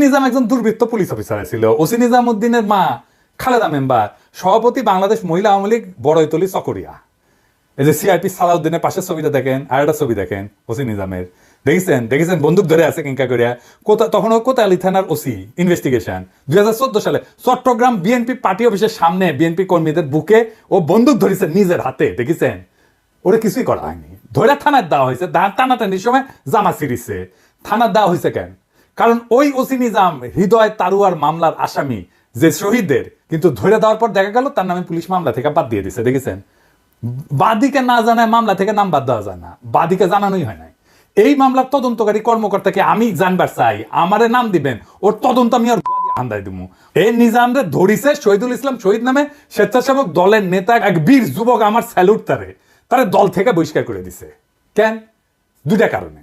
নিজাম একজন দুর্বৃত্ত police officer ছিল। ওসি নিজামউদ্দিনের মা খালেদা মেম্বার, সভাপতি বাংলাদেশ মহিলা আওয়ামী লীগ বড়ইতলি চকরিয়া। এই যে সিআইপি সালাউদ্দিনের পাশের ছবিটা দেখেন, আর একটা ছবি দেখেন ওসি নিজামের, দেখেছেন বন্দুক ধরে আছে কিংকা করিয়া। তখন কোতালি থানার ওসি ইনভেস্টিগেশন 2014 সালে চট্টগ্রাম বিএনপি পার্টি অফিসের সামনে বিএনপি কর্মীদের বুকে ও বন্দুক ধরেছে নিজের হাতে, দেখেছেন? ওরা কিছুই করা হয়নি, ধরে থানায় দেওয়া হয়েছে। টানাটানির সময় জামা ছিঁড়িছে, থানার দেওয়া হয়েছে কেন? কারণ ওই ওসি নিজাম হৃদয় তারুয়ার মামলার আসামি যে শহীদদের, কিন্তু ধরে দেওয়ার পর দেখা গেল তার নামে পুলিশ মামলা থেকে বাদ দিয়ে দিছে, দেখেছেন? বাদীকে না জানায় মামলা থেকে নাম বাদ দেওয়া যায় না, বাদীকে জানানোই হয় নাই। এই মামলার তদন্তকারী কর্মকর্তাকে আমি জানবার চাই, আমারে নাম দিবেন, ওর তদন্ত আমি আর আন্দাই দিব। এই নিজামরে ধরিছে শহীদুল ইসলাম শহীদ নামে স্বেচ্ছাসেবক দলের নেতা এক বীর যুবক, আমার স্যালুট তারে দল থেকে বহিষ্কার করে দিছে। কেন? দুইটা কারণে।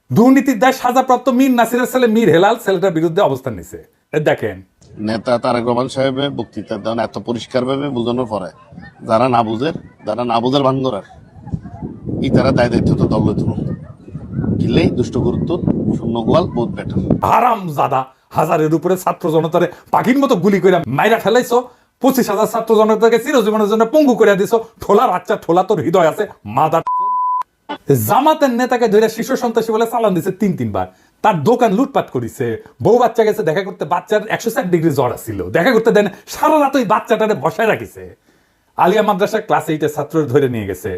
দুর্নীতির দায় সাজাপ্রাপ্ত মীর নাসিরের ছেলে মীর হেলাল ছেলেটার বিরুদ্ধে অবস্থান নিছে। দেখেন, নেতা তারেক রহমান সাহেবের বক্তৃতা দেন এত পরিষ্কার ভাবে বোঝানোর পরে যারা না বুঝের ভান করার এই তারা দায় দায়িত্ব তো দল তুলুন কিনলেই দুষ্ট গুরুত্ব শূন্য গোয়াল বহুত বেটার। হারাম জাদা, হাজারের উপরে ছাত্র জনতারে পাখির মতো গুলি করে মাইরা ফেলাইছো, 25,000 ছাত্র জনতাকে চিরজীবনের জন্য পঙ্গু করে দিছো। ঠোলা বাচ্চা, ঠোলা তোর হৃদয় আছে মাদার। জামাতের নেতাকে ধরে শিশু সন্ত্রাসী বলে চালান দিছে 3-3 বার। তার দোকান লুটপাট করিছে, বউ বাচ্চা গেছে দেখা করতে, বাচ্চার 104 ডিগ্রি জ্বর ছিল, দেখা করতে দেন, সারা রাত ওই বাচ্চাটারে বসায় রাখিছে। আলিয়া মাদ্রাসার ক্লাস 8-এর ছাত্র ধরে নিয়ে গেছে,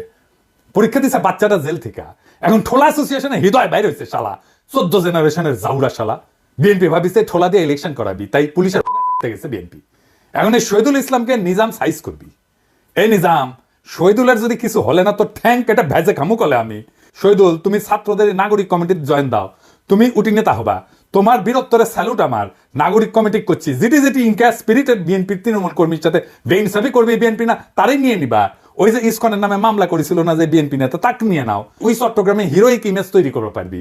পরীক্ষা দিছে বাচ্চাটা জেল থেকে। এখন ঠোলা অ্যাসোসিয়েশনে হৃদয় বাইরে হয়েছে শালা, 14 জেনারেশনের জাউরা শালা। বিএনপি ভাবিছে ঠোলা দিয়ে ইলেকশন করাবি, তাই পুলিশের গেছে বিএনপি। এখন এই শহীদুল ইসলামকে নিজাম সাইজ করবি। এই নিজাম, শহীদুলের যদি কিছু হলে না তো ঠ্যাং কেটে ভেজে খামু কলে আমি। শহীদুল, তুমি ছাত্রদের নাগরিক কমিটির জয়েন দাও, তুমি উটি নেতা হবা। তোমার বীরত্বরে স্যালুট আমার। নাগরিক কমিটি করছি, যেটি ইনকা স্পিরিটেড বিএনপির তৃণমূল কর্মীর সাথে বেইনসাফি করবে বিএনপি না, তারাই নিয়ে নিবা। ওই যে ইসকনের নামে মামলা করেছিল না যে বিএনপি নেতা, তাকে নিয়ে নাও। ওই চট্টগ্রামে হিরোইক ইমেজ তৈরি করতে পারবি।